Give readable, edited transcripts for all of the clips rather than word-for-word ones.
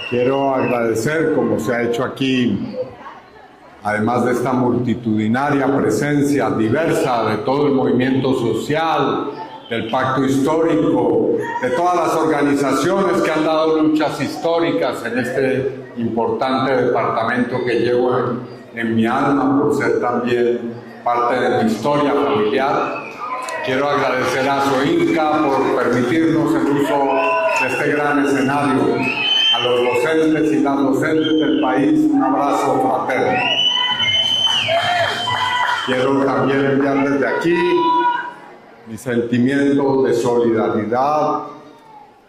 Quiero agradecer, como se ha hecho aquí, además de esta multitudinaria presencia diversa de todo el movimiento social, del Pacto Histórico, de todas las organizaciones que han dado luchas históricas en este importante departamento que llevo en mi alma por ser también parte de mi historia familiar. Quiero agradecer a SOINCA por permitirnos el uso de este gran escenario. A los docentes y las docentes del país, un abrazo fraterno. Quiero también enviar desde aquí mis sentimientos de solidaridad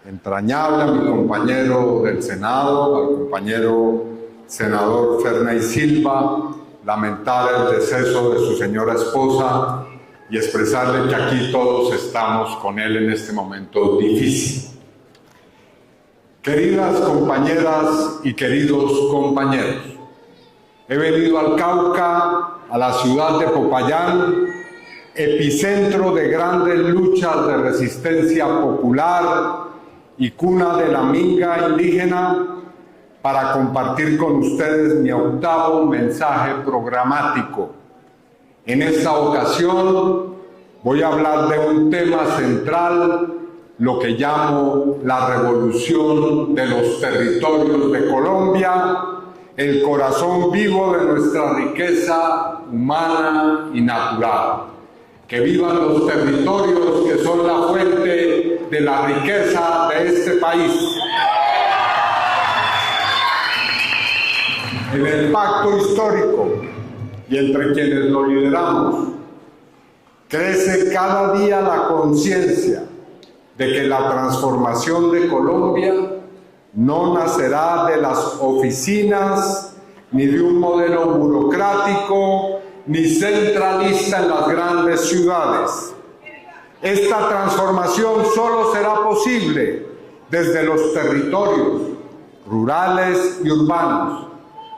entrañable a mi compañero del Senado, al compañero senador Ferney Silva, lamentar el deceso de su señora esposa y expresarle que aquí todos estamos con él en este momento difícil. Queridas compañeras y queridos compañeros, he venido al Cauca, a la ciudad de Popayán, epicentro de grandes luchas de resistencia popular y cuna de la minga indígena, para compartir con ustedes mi octavo mensaje programático. En esta ocasión voy a hablar de un tema central, lo que llamo la revolución de los territorios de Colombia, el corazón vivo de nuestra riqueza humana y natural. Que vivan los territorios que son la fuente de la riqueza de este país. En el pacto histórico y entre quienes lo lideramos, crece cada día la conciencia de que la transformación de Colombia no nacerá de las oficinas, ni de un modelo burocrático, ni centralista en las grandes ciudades. Esta transformación solo será posible desde los territorios rurales y urbanos,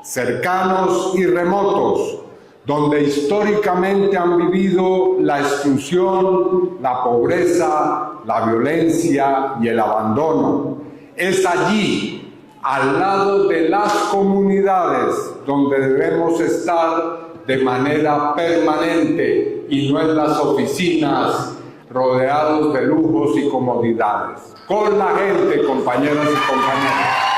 cercanos y remotos, donde históricamente han vivido la exclusión, la pobreza, la violencia y el abandono. Es allí, al lado de las comunidades, donde debemos estar de manera permanente y no en las oficinas, rodeados de lujos y comodidades. Con la gente, compañeros y compañeras.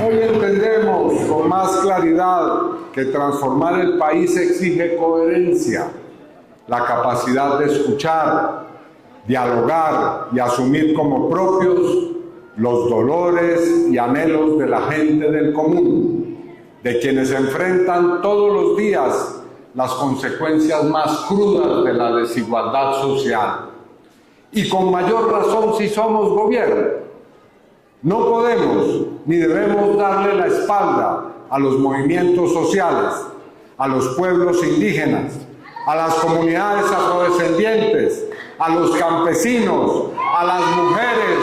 Hoy entendemos con más claridad que transformar el país exige coherencia, la capacidad de escuchar, dialogar y asumir como propios los dolores y anhelos de la gente del común, de quienes enfrentan todos los días las consecuencias más crudas de la desigualdad social. Y con mayor razón si somos gobierno. No podemos ni debemos darle la espalda a los movimientos sociales, a los pueblos indígenas, a las comunidades afrodescendientes, a los campesinos, a las mujeres,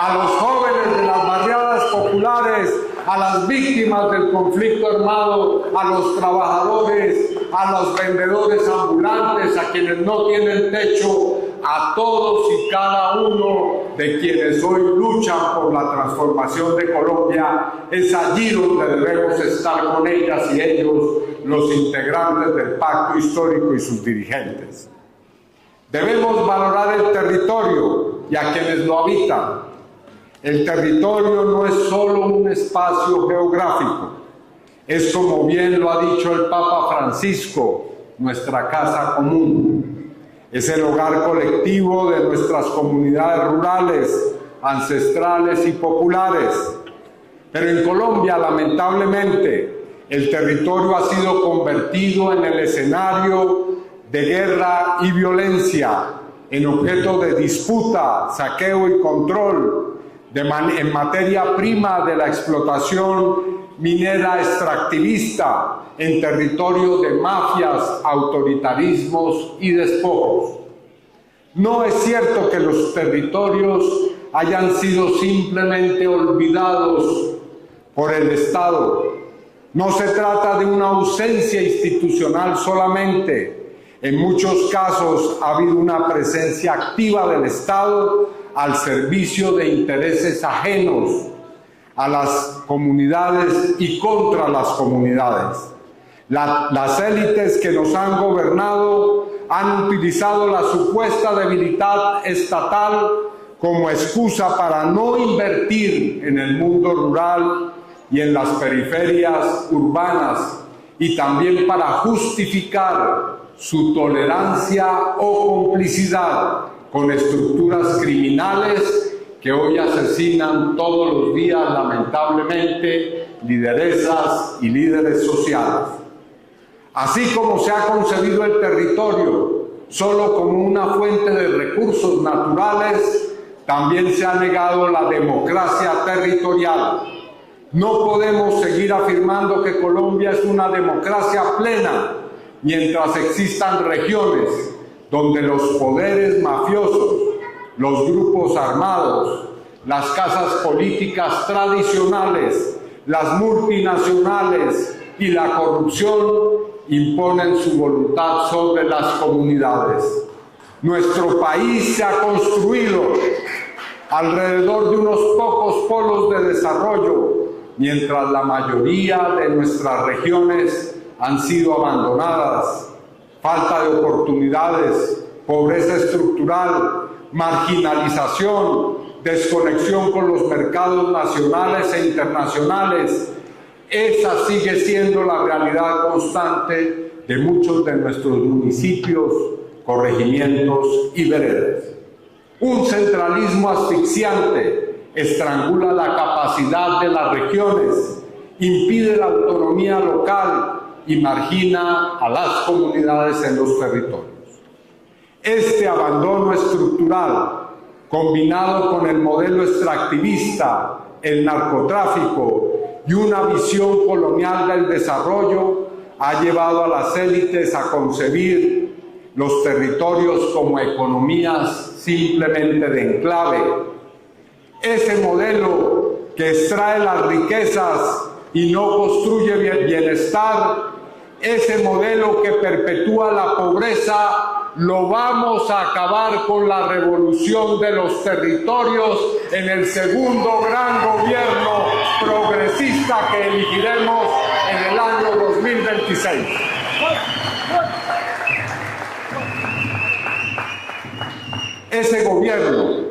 a los jóvenes de las barriadas populares, a las víctimas del conflicto armado, a los trabajadores, a los vendedores ambulantes, a quienes no tienen techo, a todos y cada uno de quienes hoy luchan por la transformación de Colombia. Es allí donde debemos estar con ellas y ellos, los integrantes del Pacto Histórico y sus dirigentes. Debemos valorar el territorio y a quienes lo habitan. El territorio no es solo un espacio geográfico, es, como bien lo ha dicho el Papa Francisco, nuestra casa común. Es el hogar colectivo de nuestras comunidades rurales, ancestrales y populares. Pero en Colombia, lamentablemente, el territorio ha sido convertido en el escenario de guerra y violencia, en objeto de disputa, saqueo y control, en materia prima de la explotación minera extractivista, en territorio de mafias, autoritarismos y despojos. No es cierto que los territorios hayan sido simplemente olvidados por el Estado. No se trata de una ausencia institucional solamente. En muchos casos ha habido una presencia activa del Estado al servicio de intereses ajenos a las comunidades y contra las comunidades. Las élites que nos han gobernado han utilizado la supuesta debilidad estatal como excusa para no invertir en el mundo rural y en las periferias urbanas, y también para justificar su tolerancia o complicidad con estructuras criminales que hoy asesinan todos los días, lamentablemente, lideresas y líderes sociales. Así como se ha concebido el territorio solo como una fuente de recursos naturales, también se ha negado la democracia territorial. No podemos seguir afirmando que Colombia es una democracia plena mientras existan regiones donde los poderes mafiosos, los grupos armados, las casas políticas tradicionales, las multinacionales y la corrupción imponen su voluntad sobre las comunidades. Nuestro país se ha construido alrededor de unos pocos polos de desarrollo, mientras la mayoría de nuestras regiones han sido abandonadas. Falta de oportunidades, pobreza estructural, marginalización, desconexión con los mercados nacionales e internacionales. Esa sigue siendo la realidad constante de muchos de nuestros municipios, corregimientos y veredas. Un centralismo asfixiante estrangula la capacidad de las regiones, impide la autonomía local y margina a las comunidades en los territorios. Este abandono estructural, combinado con el modelo extractivista, el narcotráfico y una visión colonial del desarrollo, ha llevado a las élites a concebir los territorios como economías simplemente de enclave. Ese modelo que extrae las riquezas y no construye bienestar, ese modelo que perpetúa la pobreza, lo vamos a acabar con la revolución de los territorios en el segundo gran gobierno progresista que elegiremos en el año 2026. Ese gobierno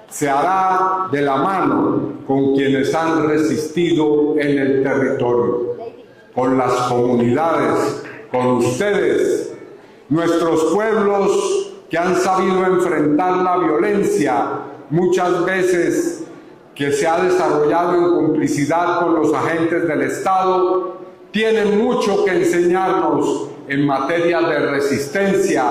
se hará de la mano con quienes han resistido en el territorio, con las comunidades, con ustedes, nuestros pueblos que han sabido enfrentar la violencia, muchas veces que se ha desarrollado en complicidad con los agentes del Estado, tienen mucho que enseñarnos en materia de resistencia,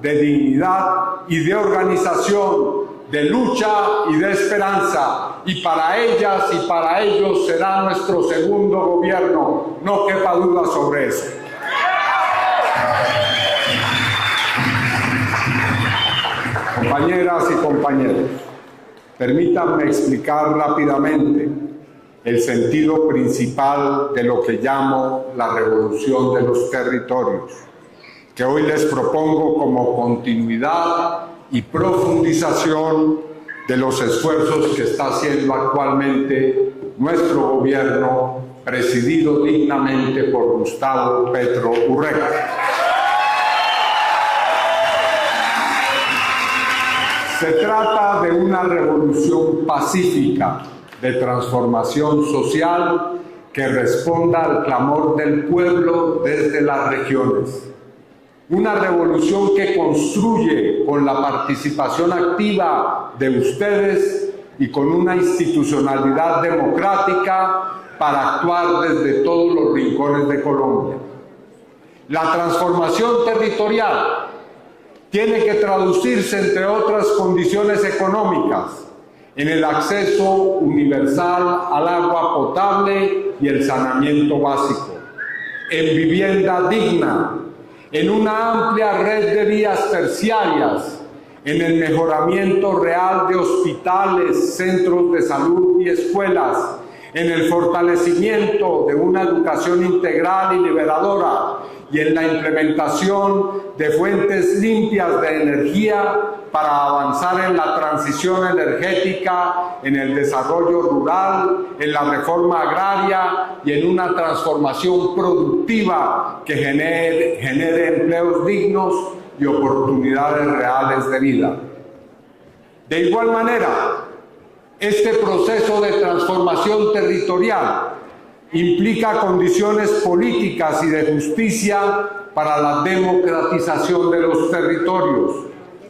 de dignidad y de organización, de lucha y de esperanza, y para ellas y para ellos será nuestro segundo gobierno, no quepa duda sobre eso. Compañeras y compañeros, permítanme explicar rápidamente el sentido principal de lo que llamo la revolución de los territorios, que hoy les propongo como continuidad y profundización de los esfuerzos que está haciendo actualmente nuestro gobierno, presidido dignamente por Gustavo Petro Urrega. Se trata de una revolución pacífica de transformación social que responda al clamor del pueblo desde las regiones. Una revolución que construye con la participación activa de ustedes y con una institucionalidad democrática para actuar desde todos los rincones de Colombia. La transformación territorial tiene que traducirse, entre otras condiciones económicas, en el acceso universal al agua potable y el saneamiento básico, en vivienda digna, en una amplia red de vías terciarias, en el mejoramiento real de hospitales, centros de salud y escuelas, en el fortalecimiento de una educación integral y liberadora, y en la implementación de fuentes limpias de energía para avanzar en la transición energética, en el desarrollo rural, en la reforma agraria y en una transformación productiva que genere empleos dignos y oportunidades reales de vida. De igual manera, este proceso de transformación territorial implica condiciones políticas y de justicia para la democratización de los territorios,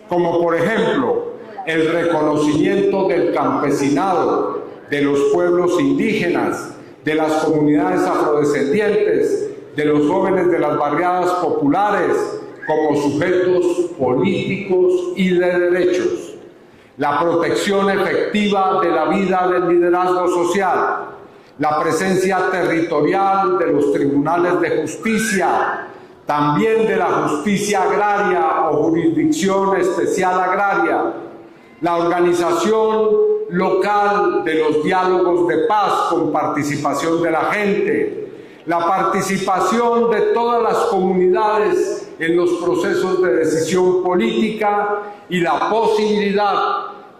como por ejemplo el reconocimiento del campesinado, de los pueblos indígenas, de las comunidades afrodescendientes, de los jóvenes de las barriadas populares como sujetos políticos y de derechos, la protección efectiva de la vida del liderazgo social, la presencia territorial de los tribunales de justicia, también de la justicia agraria o jurisdicción especial agraria, la organización local de los diálogos de paz con participación de la gente, la participación de todas las comunidades en los procesos de decisión política y la posibilidad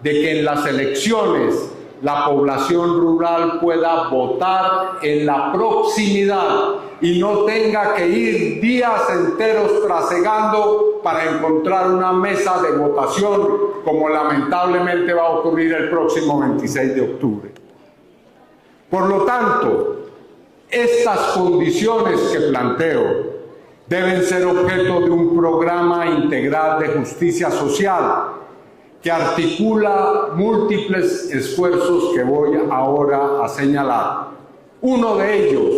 de que en las elecciones la población rural pueda votar en la proximidad y no tenga que ir días enteros trasegando para encontrar una mesa de votación, como lamentablemente va a ocurrir el próximo 26 de octubre. Por lo tanto, estas condiciones que planteo deben ser objeto de un programa integral de justicia social que articula múltiples esfuerzos que voy ahora a señalar. Uno de ellos,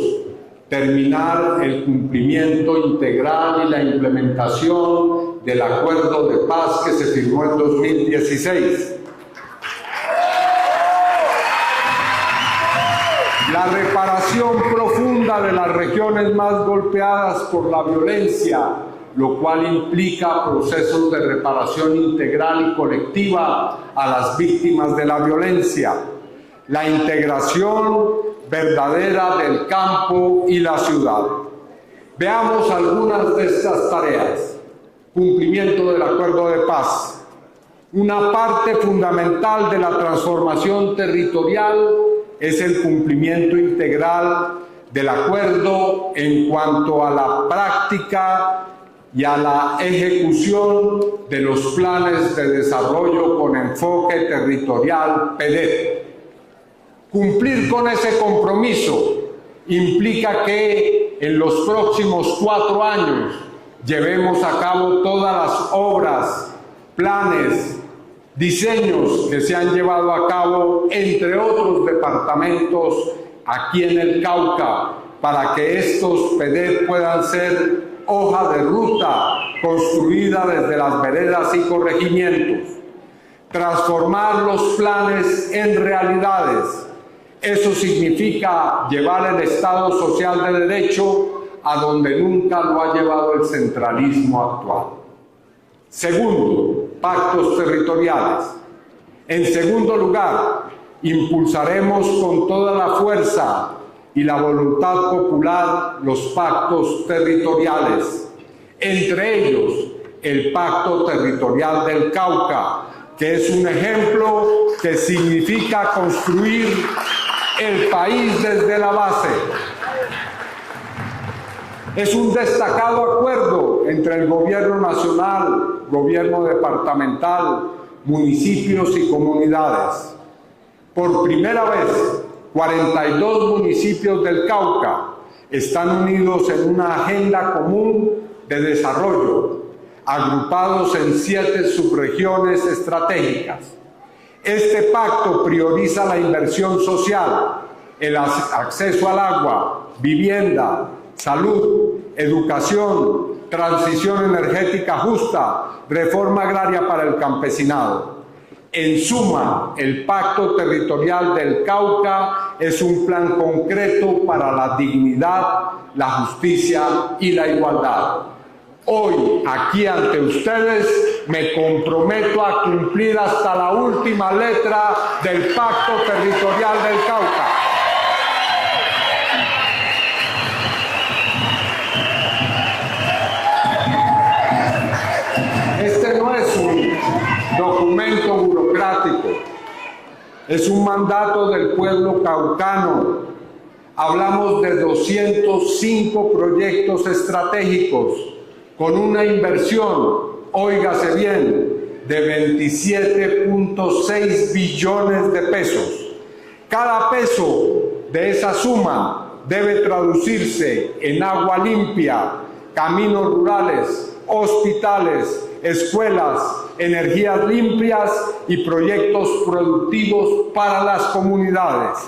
terminar el cumplimiento integral y la implementación del acuerdo de paz que se firmó en 2016. La reparación profunda de las regiones más golpeadas por la violencia, lo cual implica procesos de reparación integral y colectiva a las víctimas de la violencia, la integración verdadera del campo y la ciudad. Veamos algunas de estas tareas. Cumplimiento del acuerdo de paz. Una parte fundamental de la transformación territorial es el cumplimiento integral del acuerdo en cuanto a la práctica y a la ejecución de los planes de desarrollo con enfoque territorial PEDET. Cumplir con ese compromiso implica que en los próximos 4 años llevemos a cabo todas las obras, planes, diseños que se han llevado a cabo entre otros departamentos aquí en el Cauca para que estos PEDET puedan ser hoja de ruta construida desde las veredas y corregimientos. Transformar los planes en realidades. Eso significa llevar el Estado social de derecho a donde nunca lo ha llevado el centralismo actual. Segundo, pactos territoriales. En segundo lugar, impulsaremos con toda la fuerza y la voluntad popular los pactos territoriales, entre ellos el Pacto Territorial del Cauca, que es un ejemplo que significa construir el país desde la base. Es un destacado acuerdo entre el gobierno nacional, gobierno departamental, municipios y comunidades. Por primera vez, 42 municipios del Cauca están unidos en una agenda común de desarrollo, agrupados en 7 subregiones estratégicas. Este pacto prioriza la inversión social, el acceso al agua, vivienda, salud, educación, transición energética justa, reforma agraria para el campesinado. En suma, el Pacto Territorial del Cauca es un plan concreto para la dignidad, la justicia y la igualdad. Hoy, aquí ante ustedes, me comprometo a cumplir hasta la última letra del Pacto Territorial del Cauca. documento burocrático. Es un mandato del pueblo caucano. Hablamos de 205 proyectos estratégicos con una inversión, óigase bien, de 27.6 billones de pesos. Cada peso de esa suma debe traducirse en agua limpia, caminos rurales, hospitales, escuelas, energías limpias y proyectos productivos para las comunidades.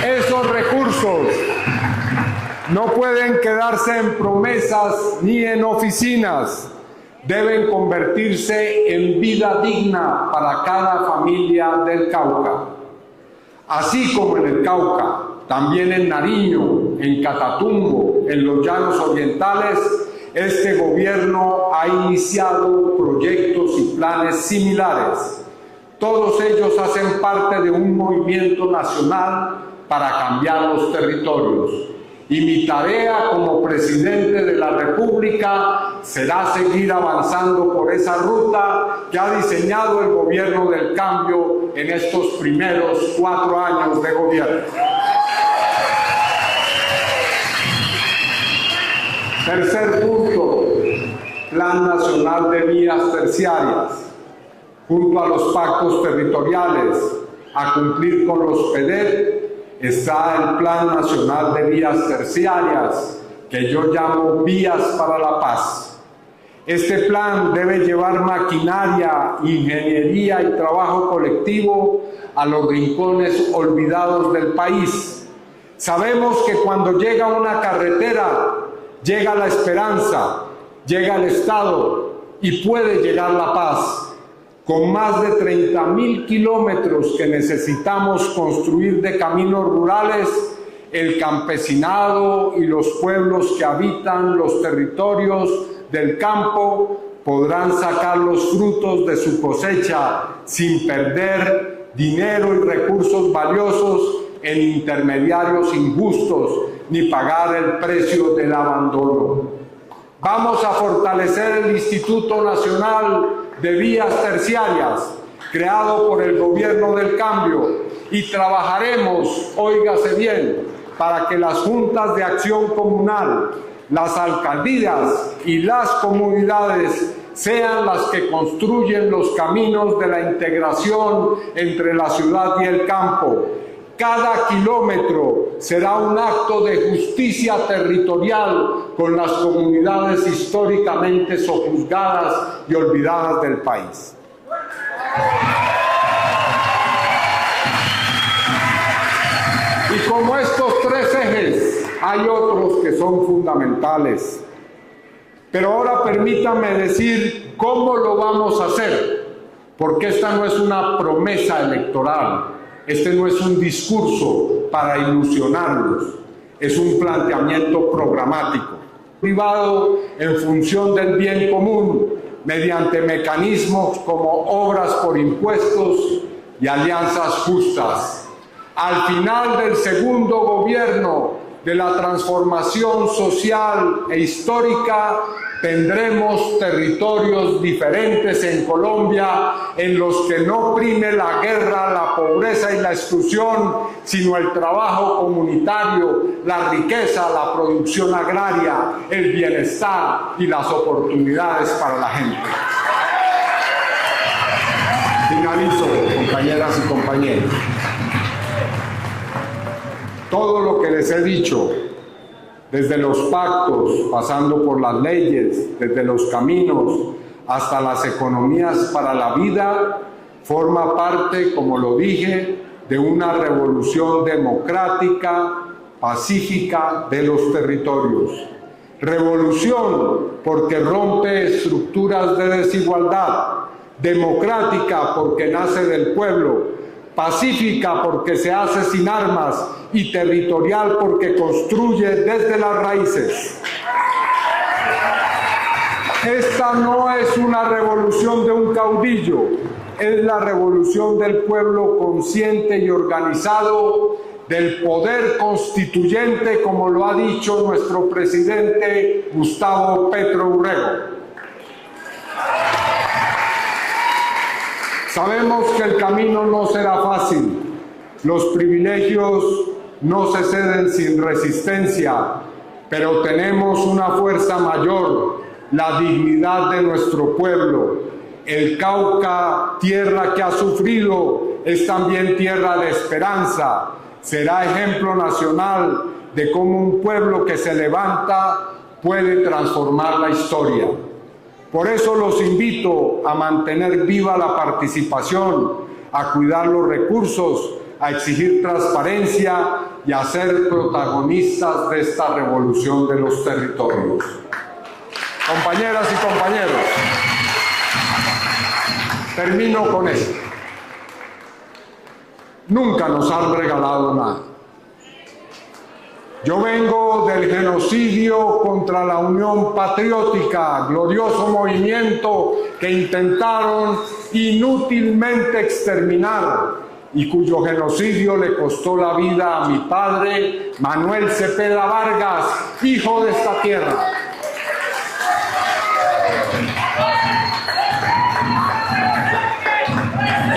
Esos recursos no pueden quedarse en promesas ni en oficinas. Deben convertirse en vida digna para cada familia del Cauca. Así como en el Cauca, también en Nariño, en Catatumbo, en los Llanos Orientales, este gobierno ha iniciado proyectos y planes similares. Todos ellos hacen parte de un movimiento nacional para cambiar los territorios. Y mi tarea como presidente de la República será seguir avanzando por esa ruta que ha diseñado el gobierno del cambio en estos primeros 4 años de gobierno. Tercer punto, Plan Nacional de Vías Terciarias. Junto a los pactos territoriales a cumplir con los PEDET, está el Plan Nacional de Vías Terciarias, que yo llamo Vías para la Paz. Este plan debe llevar maquinaria, ingeniería y trabajo colectivo a los rincones olvidados del país. Sabemos que cuando llega una carretera, llega la esperanza, llega el Estado y puede llegar la paz. Con más de 30.000 kilómetros que necesitamos construir de caminos rurales, el campesinado y los pueblos que habitan los territorios del campo podrán sacar los frutos de su cosecha sin perder dinero y recursos valiosos en intermediarios injustos ni pagar el precio del abandono. Vamos a fortalecer el Instituto Nacional de Vías Terciarias, creado por el Gobierno del Cambio, y trabajaremos, óigase bien, para que las juntas de acción comunal, las alcaldías y las comunidades sean las que construyen los caminos de la integración entre la ciudad y el campo. Cada kilómetro será un acto de justicia territorial con las comunidades históricamente sojuzgadas y olvidadas del país. Y como estos 3 ejes, hay otros que son fundamentales. Pero ahora permítanme decir cómo lo vamos a hacer, porque esta no es una promesa electoral. Este no es un discurso para ilusionarlos, es un planteamiento programático, privado en función del bien común, mediante mecanismos como obras por impuestos y alianzas justas. Al final del segundo gobierno de la transformación social e histórica, tendremos territorios diferentes en Colombia en los que no prime la guerra, la pobreza y la exclusión, sino el trabajo comunitario, la riqueza, la producción agraria, el bienestar y las oportunidades para la gente. Finalizo, compañeras y compañeros. Todo lo que les he dicho, desde los pactos, pasando por las leyes, desde los caminos, hasta las economías para la vida, forma parte, como lo dije, de una revolución democrática, pacífica de los territorios. Revolución porque rompe estructuras de desigualdad, democrática porque nace del pueblo, pacífica porque se hace sin armas y territorial porque construye desde las raíces. Esta no es una revolución de un caudillo, es la revolución del pueblo consciente y organizado del poder constituyente, como lo ha dicho nuestro presidente Gustavo Petro Urrego. Sabemos que el camino no será fácil. Los privilegios no se ceden sin resistencia, pero tenemos una fuerza mayor, la dignidad de nuestro pueblo. El Cauca, tierra que ha sufrido, es también tierra de esperanza. Será ejemplo nacional de cómo un pueblo que se levanta puede transformar la historia. Por eso los invito a mantener viva la participación, a cuidar los recursos, a exigir transparencia y a ser protagonistas de esta revolución de los territorios. Compañeras y compañeros, termino con esto. Nunca nos han regalado nada. Yo vengo del genocidio contra la Unión Patriótica, glorioso movimiento que intentaron inútilmente exterminar y cuyo genocidio le costó la vida a mi padre, Manuel Cepeda Vargas, hijo de esta tierra.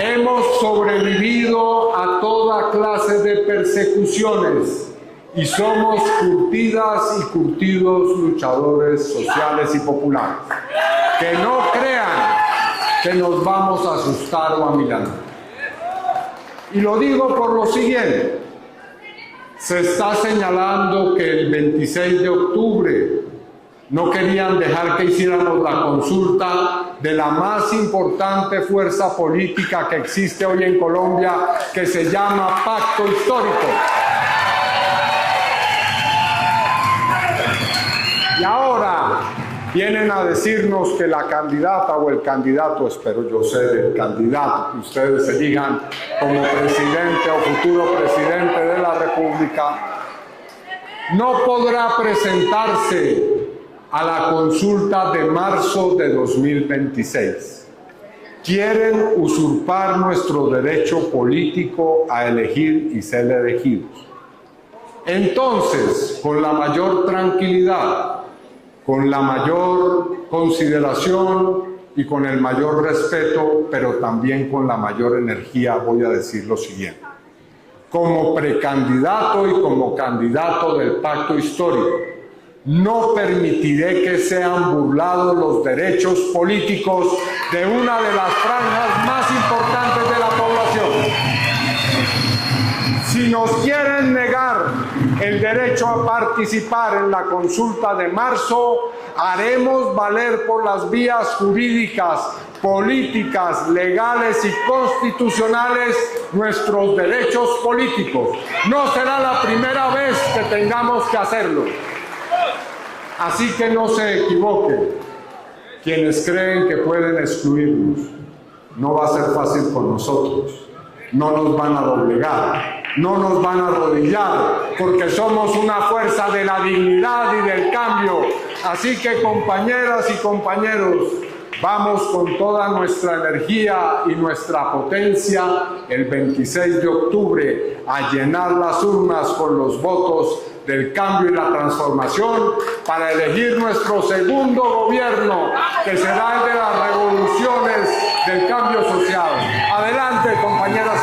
Hemos sobrevivido a toda clase de persecuciones y somos curtidas y curtidos luchadores sociales y populares. Que no crean que nos vamos a asustar o a mirar. Y lo digo por lo siguiente. Se está señalando que el 26 de octubre no querían dejar que hiciéramos la consulta de la más importante fuerza política que existe hoy en Colombia, que se llama Pacto Histórico. Y ahora vienen a decirnos que la candidata o el candidato, espero yo ser el candidato que ustedes elijan como presidente o futuro presidente de la República, no podrá presentarse a la consulta de marzo de 2026. Quieren usurpar nuestro derecho político a elegir y ser elegidos. Entonces, con la mayor tranquilidad, con la mayor consideración y con el mayor respeto, pero también con la mayor energía, voy a decir lo siguiente. Como precandidato y como candidato del Pacto Histórico, no permitiré que sean burlados los derechos políticos de una de las franjas más importantes de la población. Si nos quieren negar el derecho a participar en la consulta de marzo, haremos valer por las vías jurídicas, políticas, legales y constitucionales nuestros derechos políticos. No será la primera vez que tengamos que hacerlo. Así que no se equivoquen quienes creen que pueden excluirnos. No va a ser fácil con nosotros. No nos van a doblegar, no nos van a arrodillar, porque somos una fuerza de la dignidad y del cambio. Así que, compañeras y compañeros, vamos con toda nuestra energía y nuestra potencia el 26 de octubre a llenar las urnas con los votos del cambio y la transformación para elegir nuestro segundo gobierno, que será el de las revoluciones del cambio social. Adelante, compañeras